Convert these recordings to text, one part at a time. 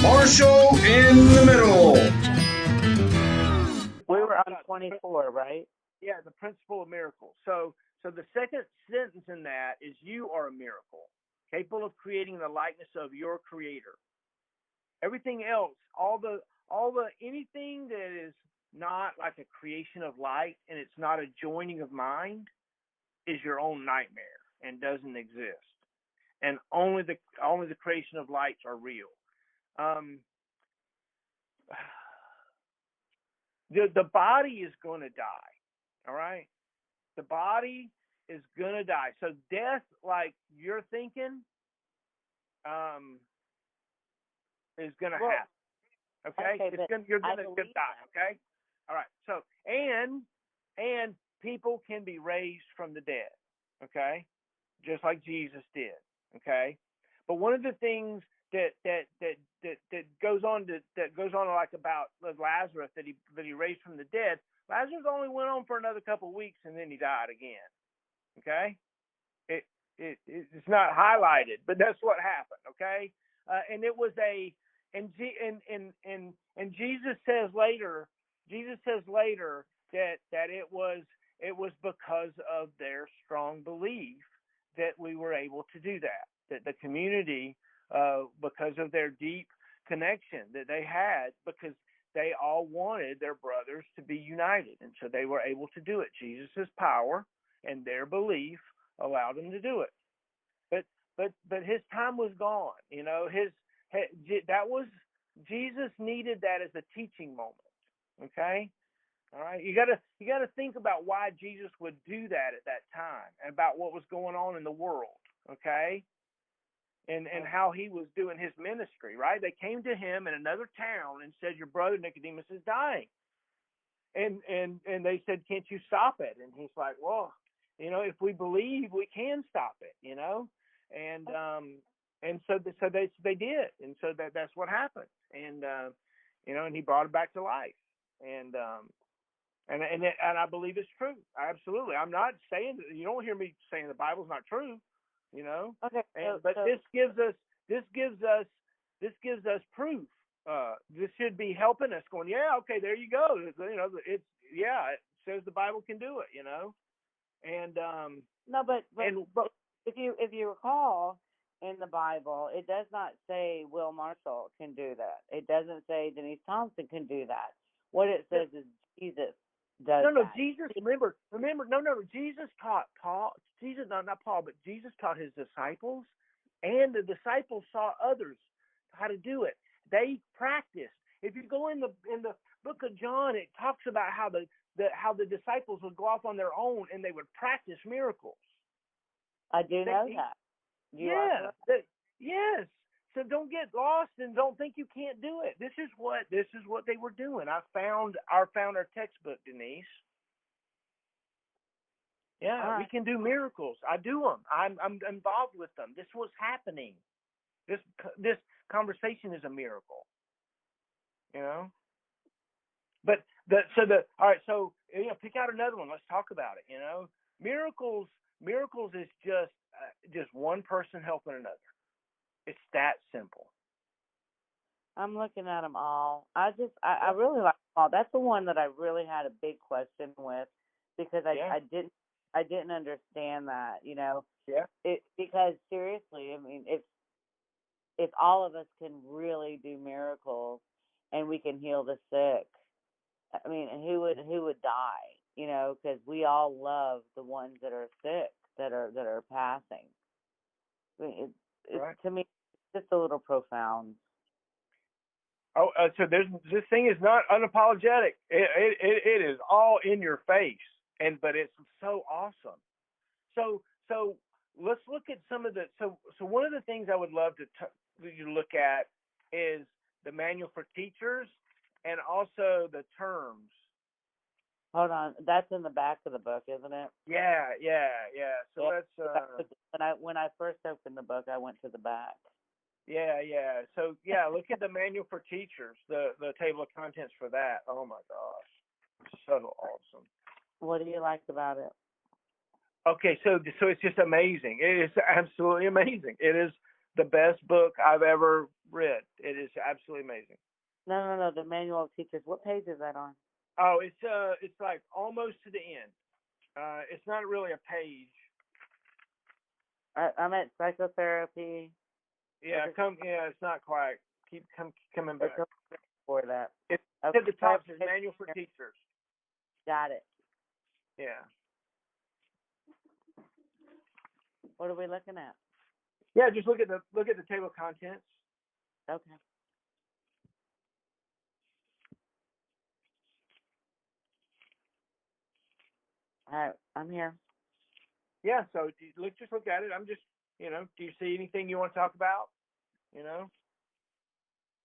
Marshall in the middle. We were on 24, right? Yeah, the principle of miracles. So the second sentence in that is you are a miracle, capable of creating the likeness of your creator. Everything else, all the anything that is not like a creation of light and it's not a joining of mind is your own nightmare and doesn't exist. And only the creation of lights are real. The body is going to die. All right, the body is going to die. So death, like you're thinking, is going to happen. Okay, you're going to die. Okay, all right. So and people can be raised from the dead. Okay, just like Jesus did. Okay, but one of the things that goes on like about Lazarus that he raised from the dead. Lazarus only went on for another couple of weeks and then he died again. Okay, it's not highlighted, but that's what happened. Okay, and it was and Jesus says later that it was because of their strong belief that we were able to do that. That the community, because of their deep connection that they had, because they all wanted their brothers to be united, and so they were able to do it. Jesus' power and their belief allowed them to do it. But his time was gone. You know, that was Jesus needed that as a teaching moment. Okay, all right. You gotta think about why Jesus would do that at that time, and about what was going on in the world. Okay, and how he was doing his ministry. Right? They came to him in another town and said, "Your brother Nicodemus is dying," and they said, "Can't you stop it?" And he's like, "Well, you know, if we believe, we can stop it." You know, and so they did, and so that's what happened, and you know, and he brought it back to life, and I believe it's true. Absolutely, I'm not saying you don't hear me saying the Bible's not true, you know. Okay, but this gives us proof. This should be helping us. Going, yeah, okay, there you go. You know, it says the Bible can do it. You know, and no, but if you recall in the Bible, it does not say Will Marshall can do that. It doesn't say Denise Thompson can do that. What it says is Jesus does. No, that. Jesus. Remember. No. Jesus taught Paul. Jesus, no, not Paul, but Jesus taught his disciples, and the disciples saw others how to do it. They practiced. If you go in the book of John, it talks about how the disciples would go off on their own and they would practice miracles. I do know that. Yes. So don't get lost and don't think you can't do it. This is what they were doing. I found our textbook, Denise. Yeah, right. We can do miracles. I do them. I'm involved with them. This was happening. This conversation is a miracle. You know. But all right. So you know, pick out another one. Let's talk about it. You know, miracles is just one person helping another. It's that simple. I'm looking at them all. I really like them all. That's the one that I really had a big question with, because I didn't understand that, you know. Yeah. Because seriously, I mean, if all of us can really do miracles and we can heal the sick, I mean, who would die? You know, because we all love the ones that are sick, that are passing. I mean, Right. To me, it's just a little profound. Oh, so this thing is not unapologetic. It is all in your face, but it's so awesome. So let's look at some of the so one of the things I would love you look at is the manual for teachers and also the terms. Hold on, that's in the back of the book, isn't it? Yeah. So that's when I first opened the book, I went to the back. Yeah. So look at the manual for teachers, the table of contents for that. Oh my gosh, so awesome. What do you like about it? Okay, so it's just amazing. It is absolutely amazing. It is the best book I've ever read. It is absolutely amazing. No. The manual of teachers. What page is that on? Oh, it's like almost to the end. It's not really a page. I'm at psychotherapy. Yeah, it's not quite. Keep coming back. For that. It's Okay. at the top. Says manual for teachers. Got it. Yeah. What are we looking at? Yeah, just look at the table of contents. Okay. All right, I'm here. Yeah, so just look at it. I'm just, do you see anything you want to talk about? You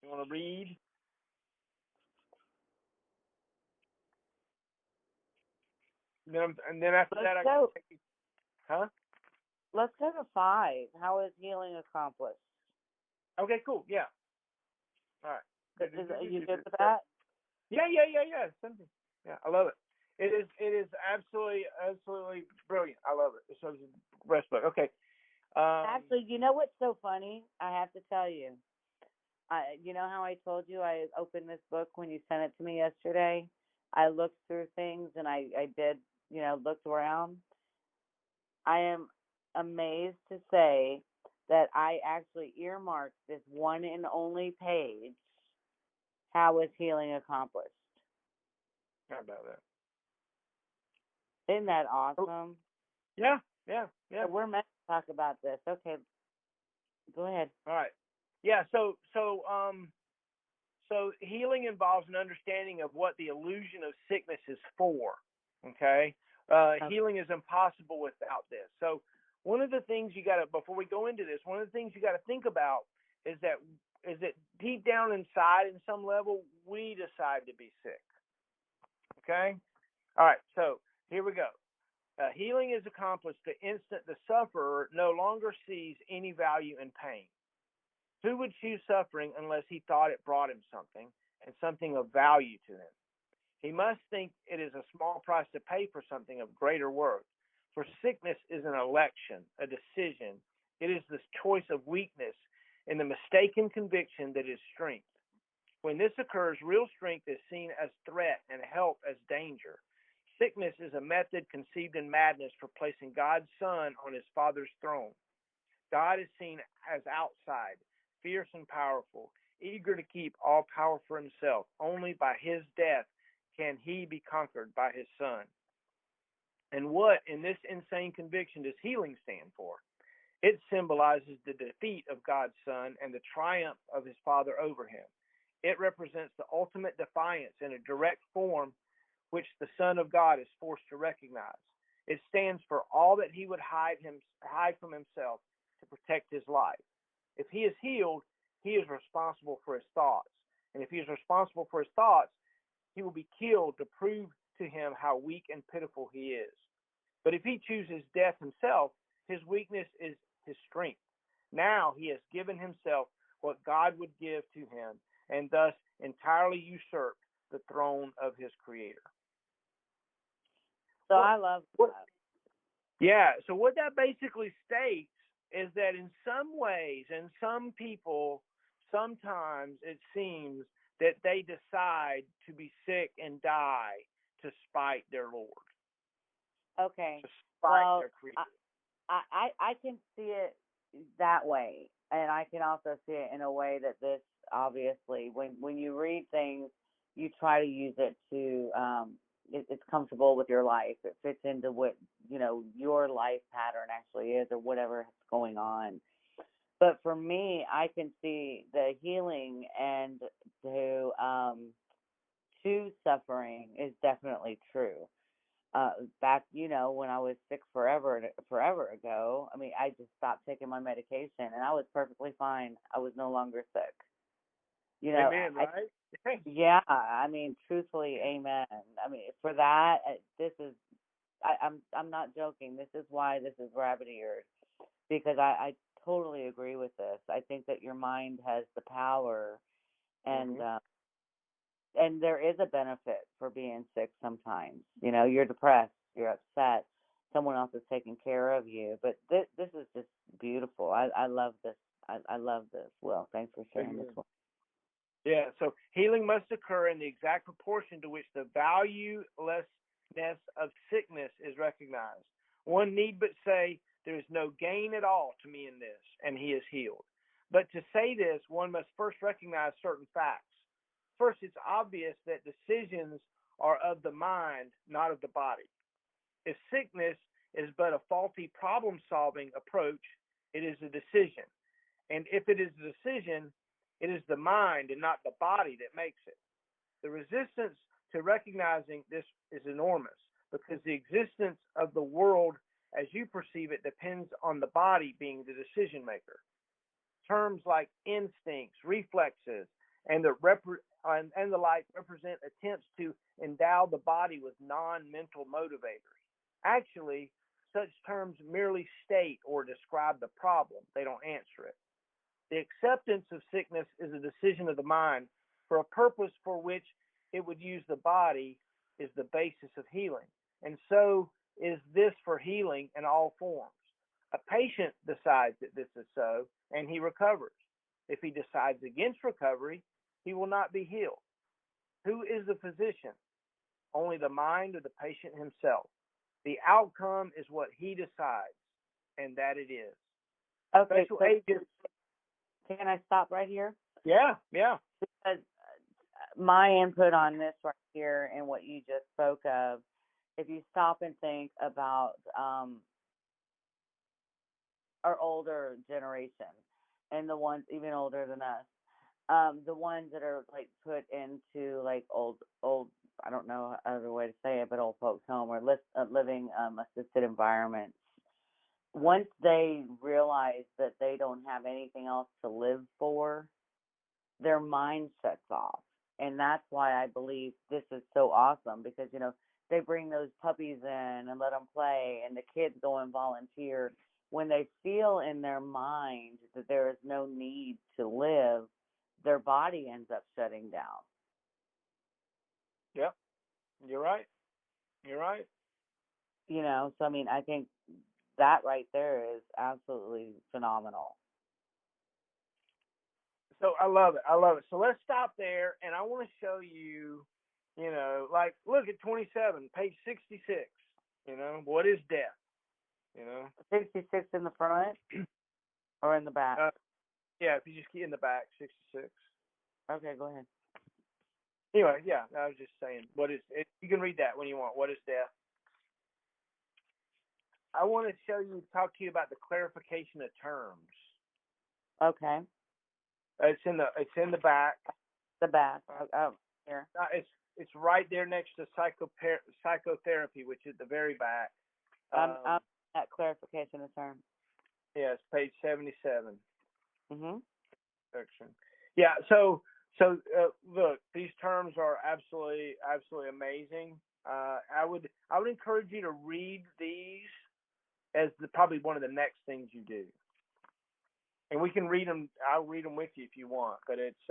want to read? And then after that, I can take you. Huh? Let's go to 5. How is healing accomplished? Okay, cool. Yeah. All right. Are you good with that? Yeah. Something. Yeah, I love it. It is absolutely brilliant. I love it. It's a rest book. Okay. Actually, you know what's so funny? I have to tell you. You know how I told you I opened this book when you sent it to me yesterday? I looked through things and I did, looked around. I am amazed to say that I actually earmarked this one and only page. How is healing accomplished? How about that? Isn't that awesome? Yeah. So we're meant to talk about this. Okay, go ahead. All right. Yeah. So healing involves an understanding of what the illusion of sickness is for. Okay. Healing is impossible without this. So one of the things before we go into this, one of the things you got to think about is that deep down inside, in some level, we decide to be sick. Okay. All right. So here we go. Healing is accomplished the instant the sufferer no longer sees any value in pain. Who would choose suffering unless he thought it brought him something and something of value to him? He must think it is a small price to pay for something of greater worth. For sickness is an election, a decision. It is the choice of weakness and the mistaken conviction that is strength. When this occurs, real strength is seen as threat and health as danger. Sickness is a method conceived in madness for placing God's Son on his Father's throne. God is seen as outside, fierce and powerful, eager to keep all power for himself. Only by his death can he be conquered by his Son. And what, in this insane conviction, does healing stand for? It symbolizes the defeat of God's Son and the triumph of his Father over him. It represents the ultimate defiance in a direct form which the Son of God is forced to recognize. It stands for all that he would hide from himself to protect his life. If he is healed, he is responsible for his thoughts. And if he is responsible for his thoughts, he will be killed to prove to him how weak and pitiful he is. But if he chooses death himself, his weakness is his strength. Now he has given himself what God would give to him, and thus entirely usurped the throne of his Creator. So I love that. Yeah, so what that basically states is that in some ways, and some people, sometimes it seems that they decide to be sick and die to spite their Lord. Okay. To spite their Creator. I can see it that way, and I can also see it in a way that this, obviously, when you read things, you try to use it to it's comfortable with your life. It fits into what your life pattern actually is, or whatever is going on. But for me, I can see the healing and to suffering is definitely true. Back, when I was sick forever ago, I mean, I just stopped taking my medication and I was perfectly fine. I was no longer sick. Amen, right? Yeah, I mean, truthfully, amen. I mean, for that, this is, I'm not joking. This is why this is rabbit eared, because I totally agree with this. I think that your mind has the power, and and there is a benefit for being sick sometimes. You're depressed, you're upset, someone else is taking care of you. But this is just beautiful. I love this. I love this. Well, thanks for sharing this one. Yeah, so healing must occur in the exact proportion to which the valuelessness of sickness is recognized. One need but say, there is no gain at all to me in this, and he is healed. But to say this, one must first recognize certain facts. First, it's obvious that decisions are of the mind, not of the body. If sickness is but a faulty problem solving approach, it is a decision. And if it is a decision, it is the mind and not the body that makes it. The resistance to recognizing this is enormous because the existence of the world as you perceive it depends on the body being the decision maker. Terms like instincts, reflexes, and the like represent attempts to endow the body with non-mental motivators. Actually, such terms merely state or describe the problem. They don't answer it. The acceptance of sickness is a decision of the mind for a purpose for which it would use the body is the basis of healing. And so is this for healing in all forms. A patient decides that this is so, and he recovers. If he decides against recovery, he will not be healed. Who is the physician? Only the mind of the patient himself. The outcome is what he decides, and that it is. Okay, Special so agents. can I stop right here? Yeah. Because my input on this right here and what you just spoke of, if you stop and think about our older generation and the ones even older than us, the ones that are like put into like old I don't know other way to say it, but old folks home or living assisted environments. Once they realize that they don't have anything else to live for, their mind shuts off. And that's why I believe this is so awesome because, they bring those puppies in and let them play and the kids go and volunteer. When they feel in their mind that there is no need to live, their body ends up shutting down. Yep. You're right. So I mean, I think that right there is absolutely phenomenal. So I love it. So let's stop there, and I want to show you, like look at 27, page 66. What is death? 66 in the front or in the back? Yeah, if you just keep in the back, 66. Okay, go ahead. Anyway, yeah, I was just saying, what is it? You can read that when you want. What is death? I want to talk to you about the clarification of terms. Okay. It's in the back. The back. Oh, here. It's right there next to psychotherapy, which is the very back. I'm at clarification of terms. Yeah, it's page 77. Mhm. Section. Yeah. So look, these terms are absolutely amazing. I would encourage you to read these as probably one of the next things you do. And we can read them. I'll read them with you if you want. But it's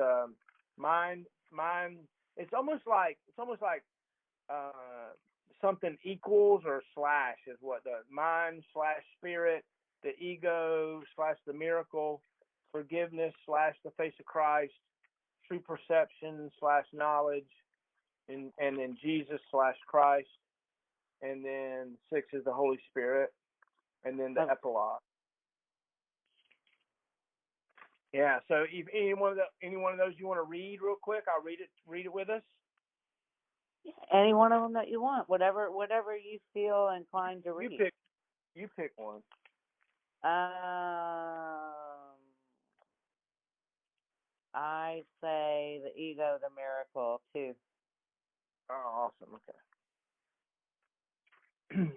mine. It's almost like something equals or slash is what the mind / spirit, the ego / the miracle, forgiveness / the face of Christ, true perception / knowledge, and then Jesus / Christ, and then 6 is the Holy Spirit, and then the epilogue. Yeah. So if any one of those you want to read real quick, I'll read it with us. Any one of them that you want, whatever you feel inclined to read. You pick one. I say the ego, the miracle, too. Oh, awesome. Okay.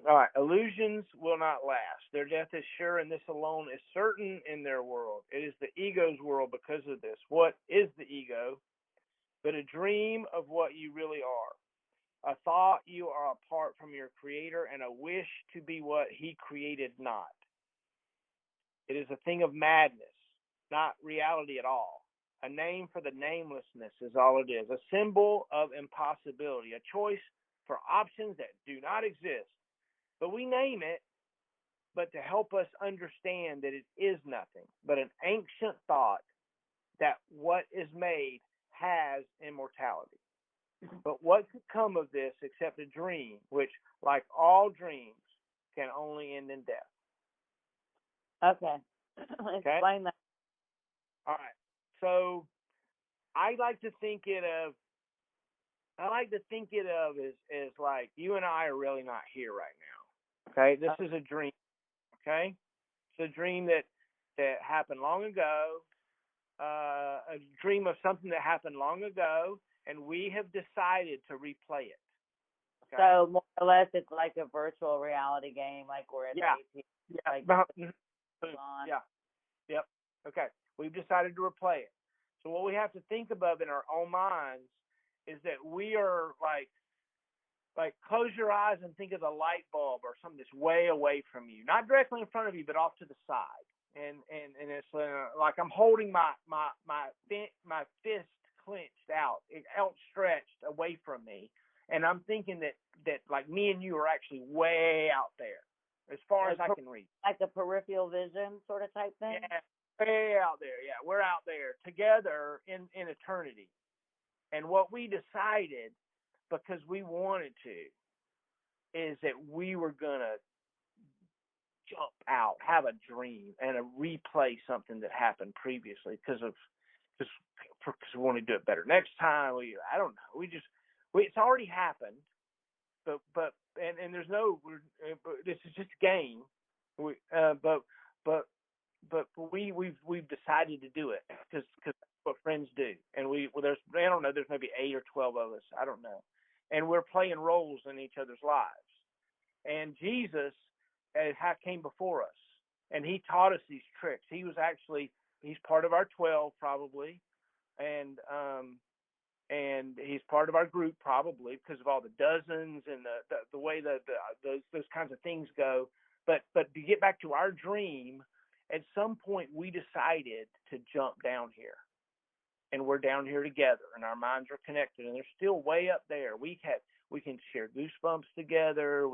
All right. Illusions will not last. Their death is sure, and this alone is certain in their world. It is the ego's world because of this. What is the ego? But a dream of what you really are. A thought you are apart from your creator, and a wish to be what he created not. It is a thing of madness, not reality at all. A name for the namelessness is all it is. A symbol of impossibility, a choice for options that do not exist. But we name it, but to help us understand that it is nothing but an ancient thought that what is made has immortality. But what could come of this except a dream, which, like all dreams, can only end in death? Okay. Okay? Explain that. All right. So I like to think it of as like you and I are really not here right now. Okay? This is a dream. Okay? It's a dream that happened long ago. A dream of something that happened long ago, and we have decided to replay it. Okay? So more or less, it's like a virtual reality game, like we're in Yeah. AT. Yeah. Like Yeah. Yep. Okay. We've decided to replay it. So what we have to think about in our own minds is that we are like close your eyes and think of the light bulb or something that's way away from you, not directly in front of you, but off to the side. And it's like I'm holding my fist clenched out, outstretched away from me, and I'm thinking that like me and you are actually way out there, as far as I can reach. Like a peripheral vision sort of type thing? Yeah, way out there. Yeah, we're out there together in eternity. And what we decided, because we wanted to, is that we were going to jump out, have a dream, and replay something that happened previously because we want to do it better next time. I don't know. It's already happened, but there's no. This is just a game. But we've decided to do it because that's what friends do, and there's I don't know. There's maybe 8 or 12 of us. I don't know, and we're playing roles in each other's lives. And Jesus came before us, and he taught us these tricks. He's part of our 12 probably, and he's part of our group probably because of all the dozens and the way that those kinds of things go. But to get back to our dream, at some point we decided to jump down here, and we're down here together, and our minds are connected, and they're still way up there. We can share goosebumps together.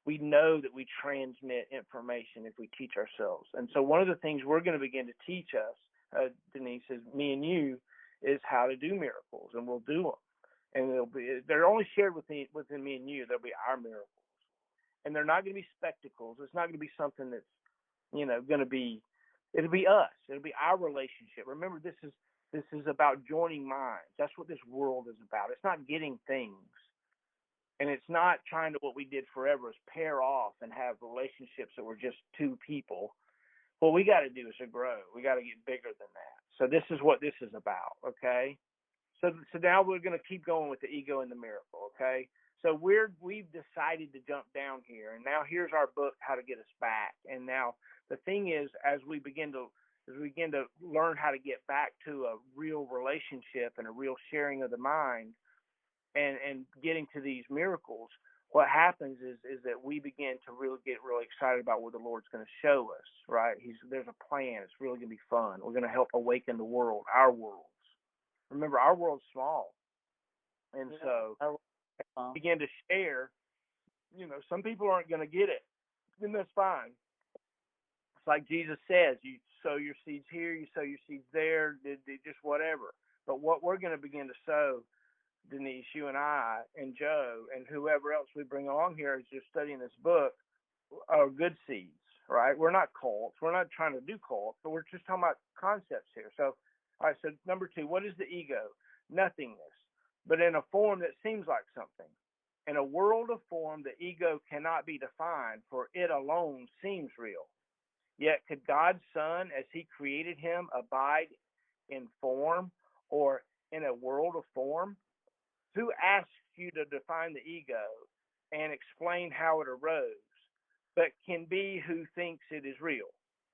We know that we transmit information if we teach ourselves. And so one of the things we're going to begin to teach us, Denise, is me and you, is how to do miracles, and we'll do them. And they're only shared within me and you. They'll be our miracles, and they're not going to be spectacles. It's not going to be something that's going to be. It'll be us. It'll be our relationship. Remember, this is about joining minds. That's what this world is about. It's not getting things. And it's not trying to, what we did forever is pair off and have relationships that were just two people. What we got to do is to grow. We got to get bigger than that. So this is what this is about, okay? So now we're going to keep going with the ego and the miracle, okay? So we've decided to jump down here, and now here's our book, How to Get Us Back. And now the thing is, as we begin to learn how to get back to a real relationship and a real sharing of the mind, and getting to these miracles, what happens is that we begin to really get really excited about what the Lord's going to show us, right? There's a plan. It's really going to be fun. We're going to help awaken the world, our worlds. Remember, our world's small. And so we begin to share. Some people aren't going to get it, and that's fine. It's like Jesus says, you sow your seeds here, you sow your seeds there, just whatever. But what we're going to begin to sow, Denise, you and I and Joe and whoever else we bring along here as you're studying this book, are good seeds, right? We're not cults. We're not trying to do cults, but we're just talking about concepts here. So, all right, so number 2, what is the ego? Nothingness, but in a form that seems like something. In a world of form, the ego cannot be defined, for it alone seems real. Yet could God's Son, as he created him, abide in form or in a world of form? Who asks you to define the ego and explain how it arose, but can be who thinks it is real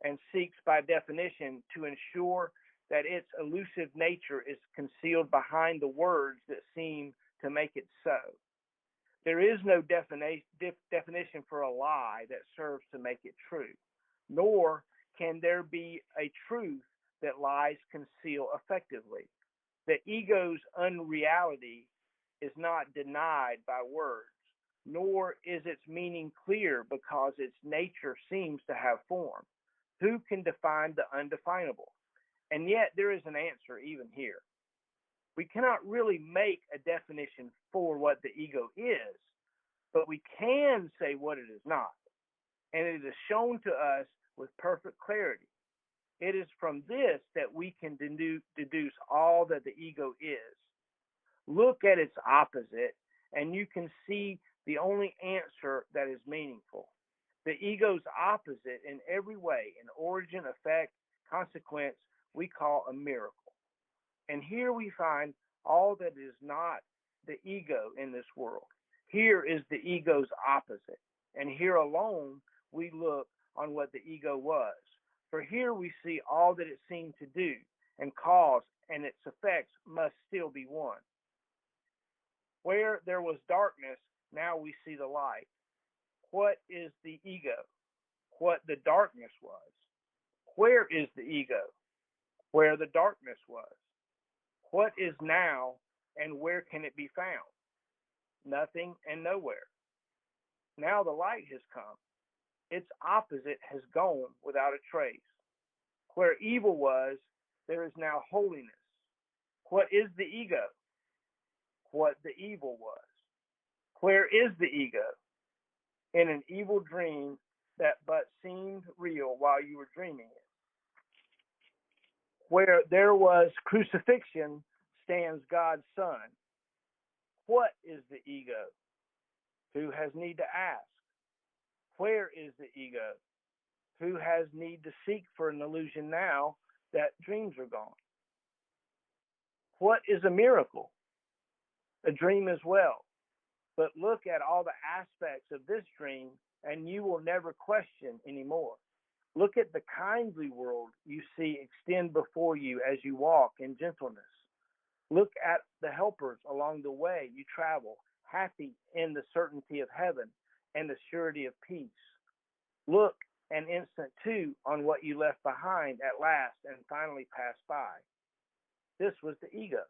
and seeks by definition to ensure that its elusive nature is concealed behind the words that seem to make it so. There is no definition for a lie that serves to make it true, nor can there be a truth that lies conceal effectively. The ego's unreality is not denied by words, nor is its meaning clear because its nature seems to have form. Who can define the undefinable? And yet there is an answer even here. We cannot really make a definition for what the ego is, but we can say what it is not. And it is shown to us with perfect clarity. It is from this that we can deduce all that the ego is. Look at its opposite, and you can see the only answer that is meaningful. The ego's opposite in every way, in origin, effect, consequence, we call a miracle. And here we find all that is not the ego in this world. Here is the ego's opposite. And here alone we look on what the ego was. For here we see all that it seemed to do and cause, and its effects must still be one. Where there was darkness, now we see the light. What is the ego? What the darkness was. Where is the ego? Where the darkness was. What is now, and where can it be found? Nothing and nowhere. Now the light has come. Its opposite has gone without a trace. Where evil was, there is now holiness. What is the ego? What the evil was. Where is the ego? In an evil dream that but seemed real while you were dreaming it. Where there was crucifixion stands God's Son. What is the ego? Who has need to ask? Where is the ego? Who has need to seek for an illusion now that dreams are gone? What is a miracle? A dream as well. But look at all the aspects of this dream, and you will never question anymore. Look at the kindly world you see extend before you as you walk in gentleness. Look at the helpers along the way you travel, happy in the certainty of heaven and the surety of peace. Look an instant too on what you left behind at last and finally passed by. This was the ego.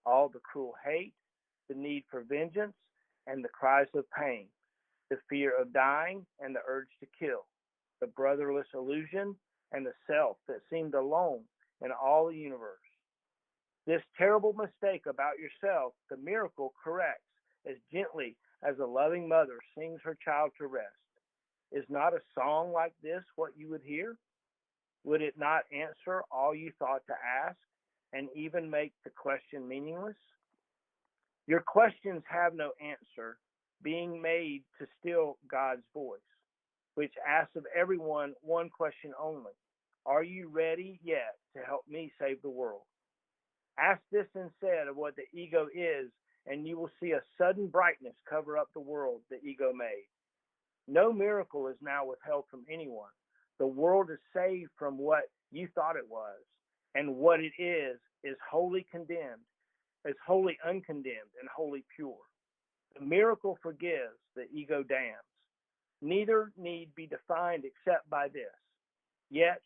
All the cruel hate, the need for vengeance, and the cries of pain, the fear of dying and the urge to kill, the brotherless illusion and the self that seemed alone in all the universe. This terrible mistake about yourself, the miracle corrects as gently as a loving mother sings her child to rest. Is not a song like this what you would hear? Would it not answer all you thought to ask and even make the question meaningless? Your questions have no answer, being made to still God's voice, which asks of everyone one question only. Are you ready yet to help me save the world? Ask this instead of what the ego is, and you will see a sudden brightness cover up the world the ego made. No miracle is now withheld from anyone. The world is saved from what you thought it was, and what it is wholly condemned, is wholly uncondemned and wholly pure. The miracle forgives, the ego damns. Neither need be defined except by this. Yet,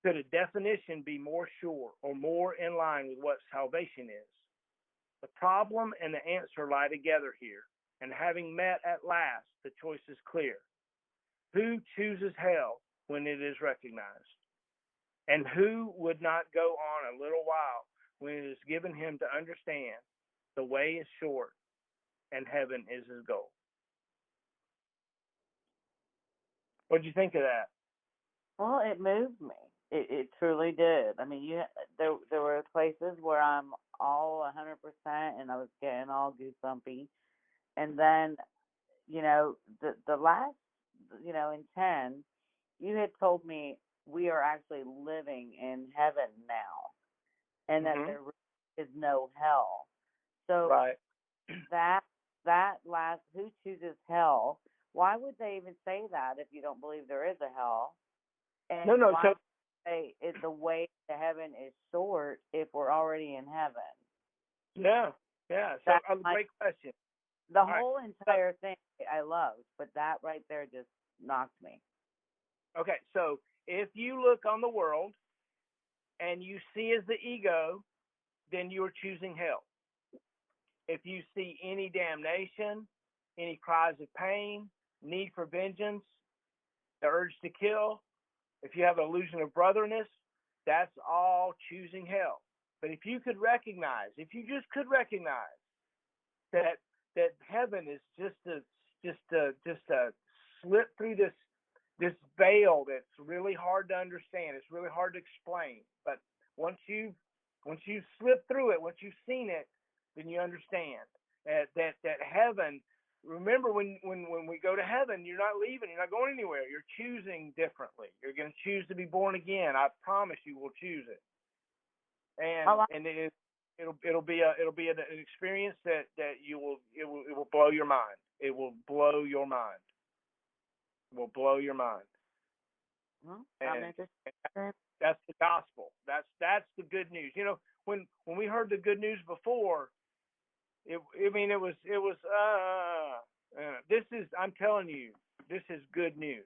could a definition be more sure or more in line with what salvation is? The problem and the answer lie together here, and having met at last, the choice is clear. Who chooses hell when it is recognized? And who would not go on a little while when it is given him to understand the way is short and heaven is his goal? What did you think of that? Well, it moved me. It truly did. I mean, there were places where I'm all 100%, and I was getting all goosebumpy, and then, the last, in 10, you had told me we are actually living in heaven now, and that there really is no hell. So right. that last, who chooses hell? Why would they even say that if you don't believe there is a hell? And No. why So would they say the way to heaven is short if we're already in heaven? yeah. So a great question. The All whole right. entire thing I loved, but that right there just knocked me. Okay, so if you look on the world and you see as the ego, then you are choosing hell. If you see any damnation, any cries of pain, need for vengeance, the urge to kill, if you have an illusion of brotherness, that's all choosing hell. But if you could recognize, if you just could recognize that heaven is just a slip through this veil that's really hard to understand. It's really hard to explain. But once you slip through it, once you've seen it, then you understand that heaven. Remember, when we go to heaven, you're not leaving. You're not going anywhere. You're choosing differently. You're going to choose to be born again. I promise you will choose it. And it'll be an experience that it will blow your mind. It will blow your mind. It will blow your mind. And that's the gospel. That's the good news. You know, when we heard the good news before, it was this is, I'm telling you, this is good news.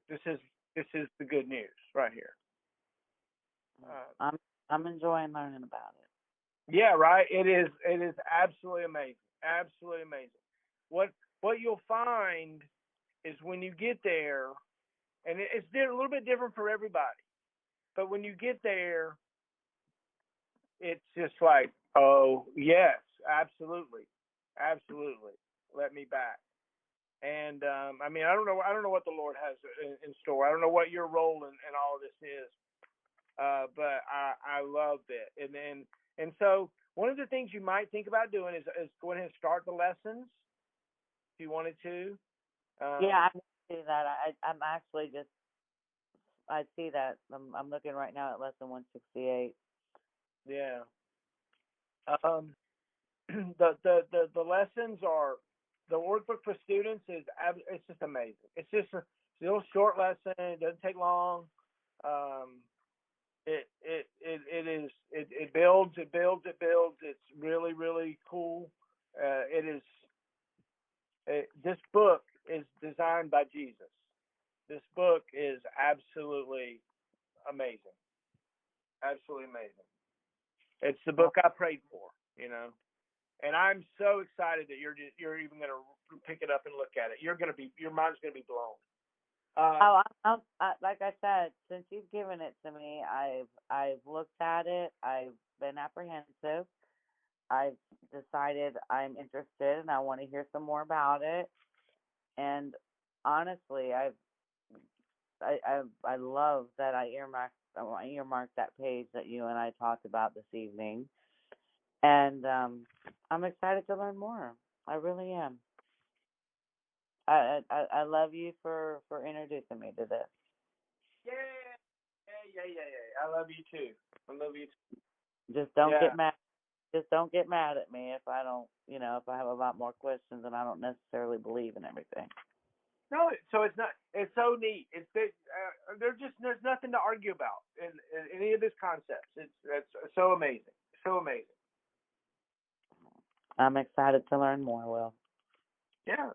This is the good news right here. I'm enjoying learning about it. Yeah, right. It is absolutely amazing. Absolutely amazing. What you'll find is when you get there, and it's a little bit different for everybody, but when you get there, it's just like, oh yes, absolutely, let me back. And I mean, I don't know what the Lord has in store. I don't know what your role in all of this is, but I loved it. And so one of the things you might think about doing is go ahead and start the lessons if you wanted to. Yeah, I see that. I'm actually just, I see that. I'm looking right now at lesson 168. Yeah. The lessons are, the workbook for students it's just amazing. It's just a little short lesson. It doesn't take long. It builds. It's really, really cool. This book is designed by Jesus. This book is absolutely amazing. Absolutely amazing. It's the book I prayed for, you know. And I'm so excited that you're even going to pick it up and look at it. Your mind's going to be blown. Like I said, since you've given it to me, I've looked at it. I've been apprehensive. I've decided I'm interested and I want to hear some more about it. And honestly, I love that I earmarked that page that you and I talked about this evening. And I'm excited to learn more. I really am. I love you for introducing me to this. Yeah. I love you too. Just don't get mad. Just don't get mad at me if I don't, if I have a lot more questions and I don't necessarily believe in everything. No, so it's not. It's so neat. There's nothing to argue about in any of these concepts. It's so amazing. So amazing. I'm excited to learn more, Will. Yeah.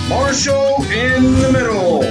Marshall in the middle.